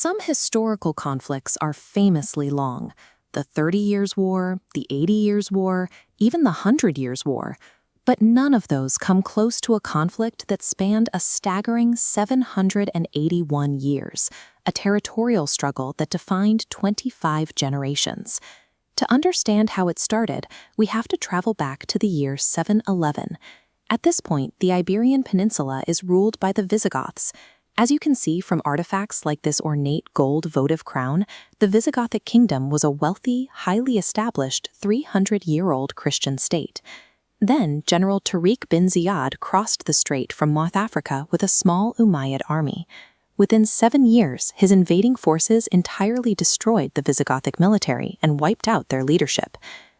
Some historical conflicts are famously long. The 30 Years' War, the 80 Years' War, even the 100 Years' War. But none of those come close to a conflict that spanned a staggering 781 years, a territorial struggle that defined 25 generations. To understand how it started, we have to travel back to the year 711. At this point, the Iberian Peninsula is ruled by the Visigoths. As you can see from artifacts like this ornate gold votive crown, the Visigothic kingdom was a wealthy, highly established 300-year-old Christian state. Then General Tariq bin Ziyad crossed the strait from North Africa with a small Umayyad army. Within 7 years, his invading forces entirely destroyed the Visigothic military and wiped out their leadership.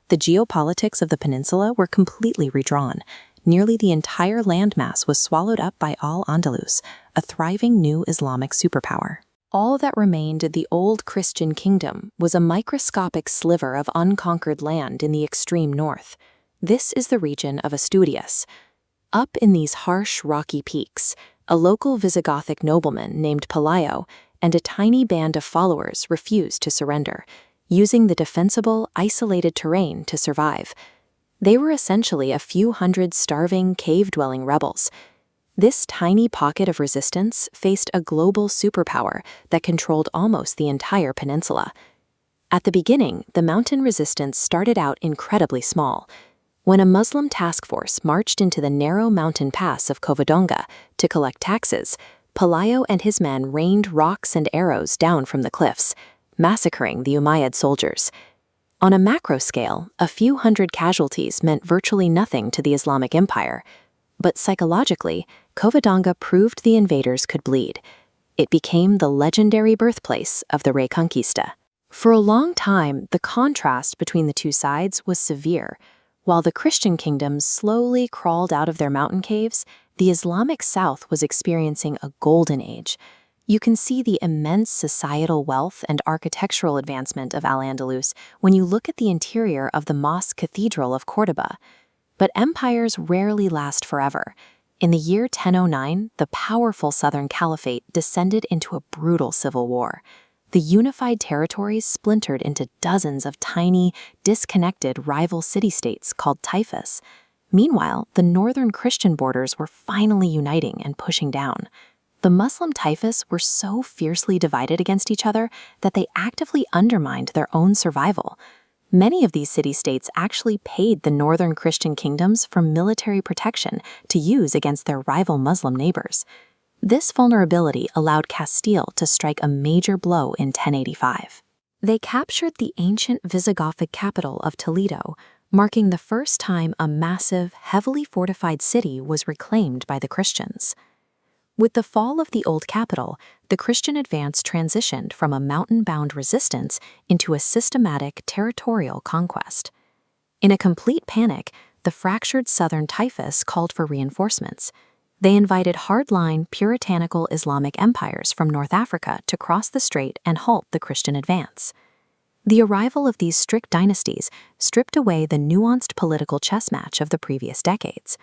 The geopolitics of the peninsula were completely redrawn. Nearly the entire landmass was swallowed up by Al-Andalus, a thriving new Islamic superpower. All that remained of the old Christian kingdom was a microscopic sliver of unconquered land in the extreme north. This is the region of Asturias. Up in these harsh, rocky peaks, a local Visigothic nobleman named Pelayo and a tiny band of followers refused to surrender, using the defensible, isolated terrain to survive. They were essentially a few hundred starving, cave-dwelling rebels. This tiny pocket of resistance faced a global superpower that controlled almost the entire peninsula. At the beginning, the mountain resistance started out incredibly small. When a Muslim task force marched into the narrow mountain pass of Covadonga to collect taxes, Pelayo and his men rained rocks and arrows down from the cliffs, massacring the Umayyad soldiers. On a macro scale, a few hundred casualties meant virtually nothing to the Islamic Empire. But psychologically, Covadonga proved the invaders could bleed. It became the legendary birthplace of the Reconquista. For a long time, the contrast between the two sides was severe. While the Christian kingdoms slowly crawled out of their mountain caves, the Islamic South was experiencing a golden age. You can see the immense societal wealth and architectural advancement of Al-Andalus when you look at the interior of the Mosque Cathedral of Córdoba. But empires rarely last forever. In the year 1009, the powerful Southern Caliphate descended into a brutal civil war. The unified territories splintered into dozens of tiny, disconnected rival city-states called taifas. Meanwhile, the northern Christian borders were finally uniting and pushing down. The Muslim taifas were so fiercely divided against each other that they actively undermined their own survival. Many of these city-states actually paid the northern Christian kingdoms for military protection to use against their rival Muslim neighbors. This vulnerability allowed Castile to strike a major blow in 1085. They captured the ancient Visigothic capital of Toledo, marking the first time a massive, heavily fortified city was reclaimed by the Christians. With the fall of the old capital, the Christian advance transitioned from a mountain-bound resistance into a systematic territorial conquest. In a complete panic, the fractured southern taifas called for reinforcements. They invited hardline, puritanical Islamic empires from North Africa to cross the strait and halt the Christian advance. The arrival of these strict dynasties stripped away the nuanced political chess match of the previous decades.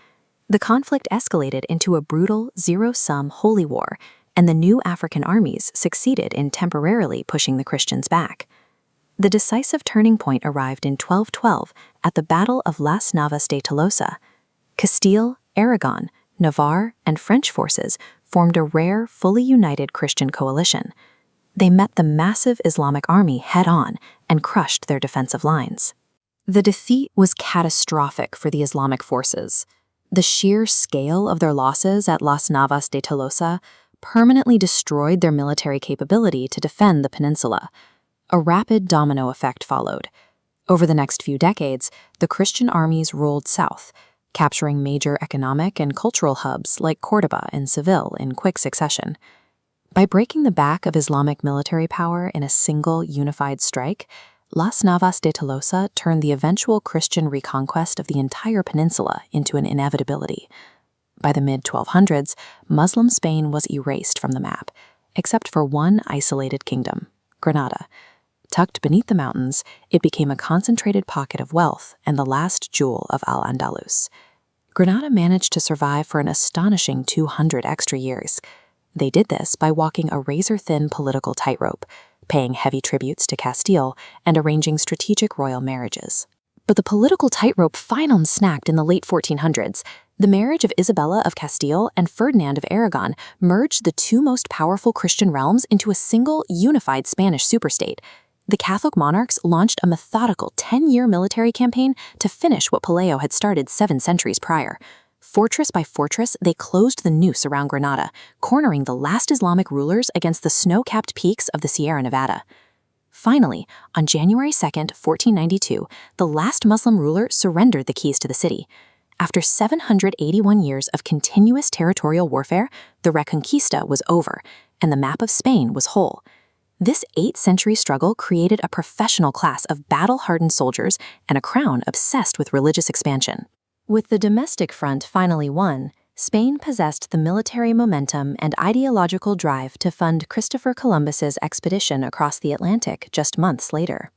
The conflict escalated into a brutal, zero-sum holy war, and the new African armies succeeded in temporarily pushing the Christians back. The decisive turning point arrived in 1212 at the Battle of Las Navas de Tolosa. Castile, Aragon, Navarre, and French forces formed a rare, fully united Christian coalition. They met the massive Islamic army head-on and crushed their defensive lines. The defeat was catastrophic for the Islamic forces. The sheer scale of their losses at Las Navas de Tolosa permanently destroyed their military capability to defend the peninsula. A rapid domino effect followed. Over the next few decades, the Christian armies rolled south, capturing major economic and cultural hubs like Córdoba and Seville in quick succession. By breaking the back of Islamic military power in a single unified strike, Las Navas de Tolosa turned the eventual Christian reconquest of the entire peninsula into an inevitability. By the mid-1200s, Muslim Spain was erased from the map, except for one isolated kingdom, Granada. Tucked beneath the mountains, it became a concentrated pocket of wealth and the last jewel of Al-Andalus. Granada managed to survive for an astonishing 200 extra years. They did this by walking a razor-thin political tightrope, paying heavy tributes to Castile and arranging strategic royal marriages. But the political tightrope finally snapped in the late 1400s. The marriage of Isabella of Castile and Ferdinand of Aragon merged the two most powerful Christian realms into a single, unified Spanish superstate. The Catholic monarchs launched a methodical 10-year military campaign to finish what Pelayo had started 7 centuries prior. Fortress by fortress, they closed the noose around Granada, cornering the last Islamic rulers against the snow-capped peaks of the Sierra Nevada. Finally, on January 2, 1492, the last Muslim ruler surrendered the keys to the city. After 781 years of continuous territorial warfare, the Reconquista was over, and the map of Spain was whole. This 8th-century struggle created a professional class of battle-hardened soldiers and a crown obsessed with religious expansion. With the domestic front finally won, Spain possessed the military momentum and ideological drive to fund Christopher Columbus's expedition across the Atlantic just months later.